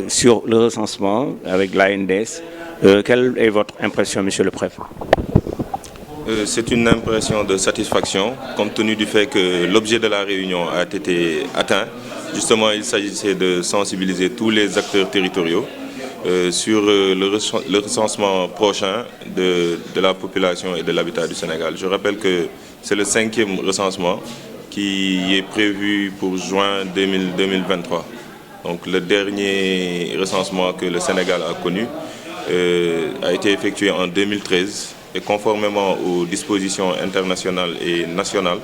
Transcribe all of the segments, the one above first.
sur le recensement avec l'ANDS. Quelle est votre impression, monsieur le préfet? C'est une impression de satisfaction, compte tenu du fait que l'objet de la réunion a été atteint. Justement, il s'agissait de sensibiliser tous les acteurs territoriaux sur le recensement prochain de la population et de l'habitat du Sénégal. Je rappelle que c'est le 5e recensement qui est prévu pour juin 2023. Donc le dernier recensement que le Sénégal a connu a été effectué en 2013 et conformément aux dispositions internationales et nationales,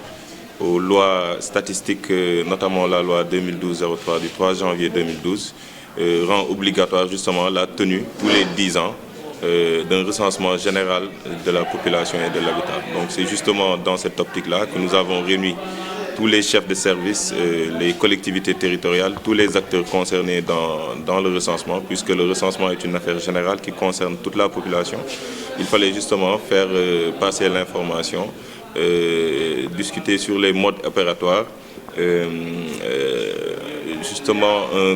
aux lois statistiques, notamment la loi 2012-03 du 3 janvier 2012, rend obligatoire justement la tenue tous les 10 ans d'un recensement général de la population et de l'habitat. Donc c'est justement dans cette optique-là que nous avons réuni tous les chefs de service, les collectivités territoriales, tous les acteurs concernés dans le recensement, puisque le recensement est une affaire générale qui concerne toute la population. Il fallait justement faire passer l'information, discuter sur les modes opératoires. Justement, un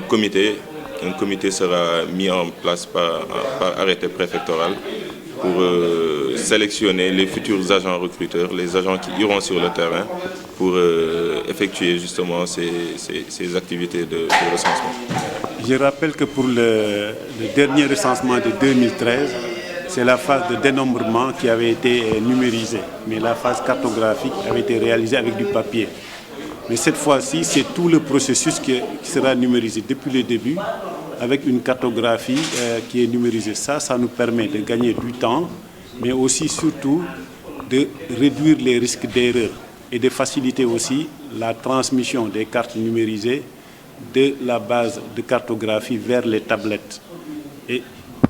comité sera mis en place par arrêté préfectoral pour sélectionner les futurs agents recruteurs, les agents qui iront sur le terrain pour effectuer justement ces activités de recensement. Je rappelle que pour le dernier recensement de 2013, c'est la phase de dénombrement qui avait été numérisée, mais la phase cartographique avait été réalisée avec du papier. Mais cette fois-ci, c'est tout le processus qui sera numérisé depuis le début, avec une cartographie qui est numérisée. Ça nous permet de gagner du temps, mais aussi surtout de réduire les risques d'erreur et de faciliter aussi la transmission des cartes numérisées de la base de cartographie vers les tablettes. Et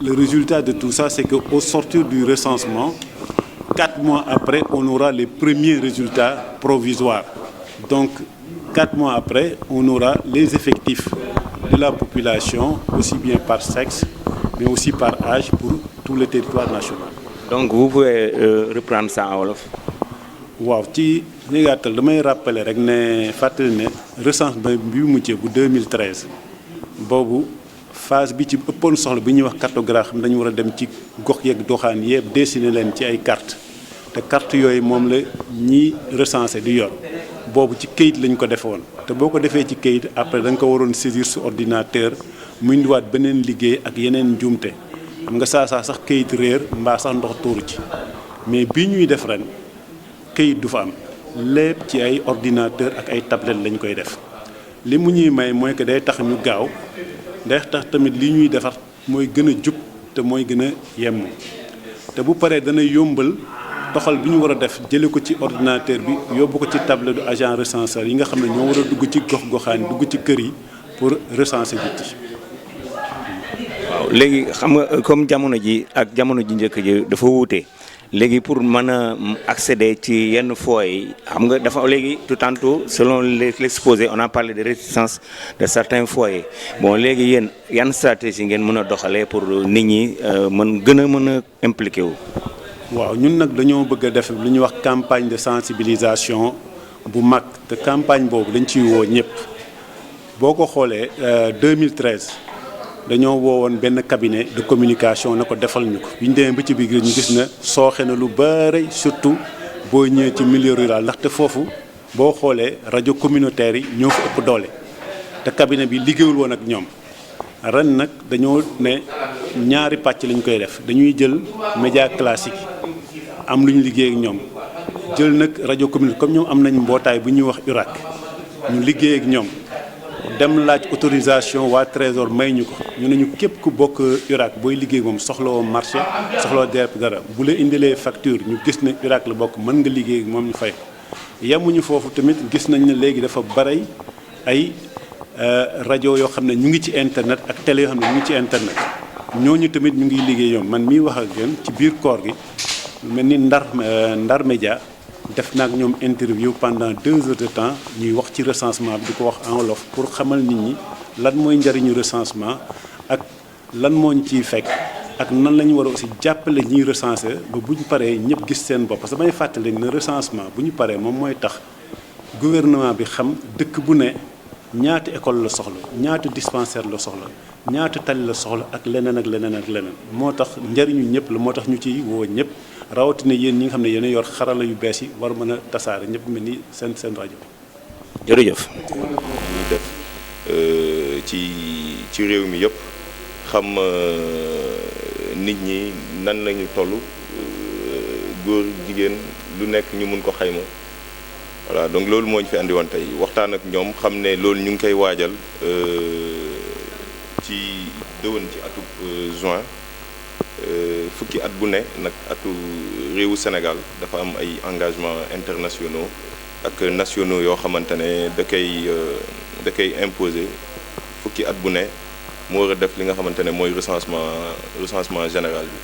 le résultat de tout ça, c'est qu'au sortir du recensement, 4 mois après, on aura les premiers résultats provisoires. Donc, 4 mois après, on aura les effectifs de la population, aussi bien par sexe, mais aussi par âge pour tout le territoire national. Donc, vous pouvez reprendre ça en wolof. waaw ci li gàttal damay rappeler rek ne fàttali ne recensement bi mujjee bu 2013 boobu phase bi ci ëppoon soxla bi ñuy wax cartographie xam dañu war a dem ci gox yeeg doxaan yëpp dessiner leen ci ay carte te carte yooyu moom la ñiy recenser di yor boobu ci këyit lañ ko defoon te boo ko defee ci këyit après da nga ko waroon saisir su ordinateur mu indiwaat beneen liggéey ak yeneen njuumte xam nga saa sax këyit réer mbaa sax ndox tuuru ci mais bii ñuy def ren këyit du fa am lépp ci ay ordinateur ak ay tablette lañ koy def li mu ñuy may mooy que day tax ñu gaaw day tax tamit li ñuy defar mooy gën a jub te mooy gën a yemm te bu paree dana yombal doxal bi ñu war a def jële ko ci ordinateur bi yóbbu ko ci tablette du agent recenseur yi nga xam ne ñoo war a dugg ci gox-goxaan dugg ci kër yi pour recenser nit yi. waaw léegi xam nga comme jamono ji ak jamono ji njëkk ji dafa wuute léegi pour mën a accéder ci yenn foyers yi xam nga dafa léegi tout tantôt selon l'exposé on a parlé de réticence de certains foyers bon léegi yéen yan stratégie ngeen mën a doxalee pour nit ñi gën a mën a impliqué wu. waaw ñun nag dañoo bëgg a def lu ñuy wax campagne de sensibilisation bu mag te campagne boobu dañ ciy woo ñëpp boo ko xoolee 2013 dañoo woowoon benn cabinet de communication na ko defal ñu ko bi ñu demee ba ci biir ñu gis ne sooxe na lu bëri surtout boo ñëwee ci milieu rural ndaxte foofu boo xoolee rajo communautaire yi ñoo fa ëpp doole te cabinet bi liggéeyul woon ak ñoom ren nag dañoo ne ñaari pàcc lañ koy def dañuy jël média classique am lu ñu liggéey ak ñoom jël nag rajo communautaire comme ñoom am nañ mbootaay bu ñuy wax URAC ñu liggéey ak ñoom dem laaj autorisation waa Trésor may ñu ko ñu ne ñu képp ku bokk URAC booy liggéey moom soxlawoo marché soxlawoo dara bu la indilee facture ñu gis ne URAC la bokk mën nga liggéey ak moom ñu fay yemuñu foofu tamit gis nañ ne léegi dafa bari ay rajo yoo xam ne ñu ngi ci internet ak télé yoo xam ne ñu ngi ci internet ñooñu tamit ñu ngi liggéey ñoom man mii wax ak yéen ci biir koor gi mel ni Ndar Média def naa ak ñoom interview pendant 2 heures de temps ñuy wax ci recensement bi di ko wax en wolof pour xamal nit ñi lan mooy njëriñu recensement ak lan moo ñu ciy fekk ak nan la ñu war a aussi jàppale ñiy recenser ba bu ñu paree ñëpp gis seen bopp parce que damay fàttali ne recensement bu ñu paree moom mooy tax gouvernement bi xam dëkk bu ne ñaata école la soxla ñaata dispensaire la soxla ñaata tali la soxla ak leneen ak leneen ak leneen moo tax njëriñu ñëpp la moo tax ñu ci woo ñëpp rawatina yéen ñi nga xam ne yéen a yor xarala yu bees yi war mën a tasaare ñëpp mel ni seen rajo. jërëjëf. ñu def ci réew mi yëpp xam nit ñi nan lañu toll góor jigéen lu nekk ñu mun ko xayma. voilà donc loolu moo ñu fi andi woon tey waxtaan ak ñoom xam ne loolu ñu ngi koy waajal ci dëwën ci atu juin fukki at bu ne nag atu réewu Sénégal dafa am ay engagements internationaux ak nationaux yoo xamante ne da koy imposer fukki at bu ne mu war a def li nga xamante ne mooy recensement général bi.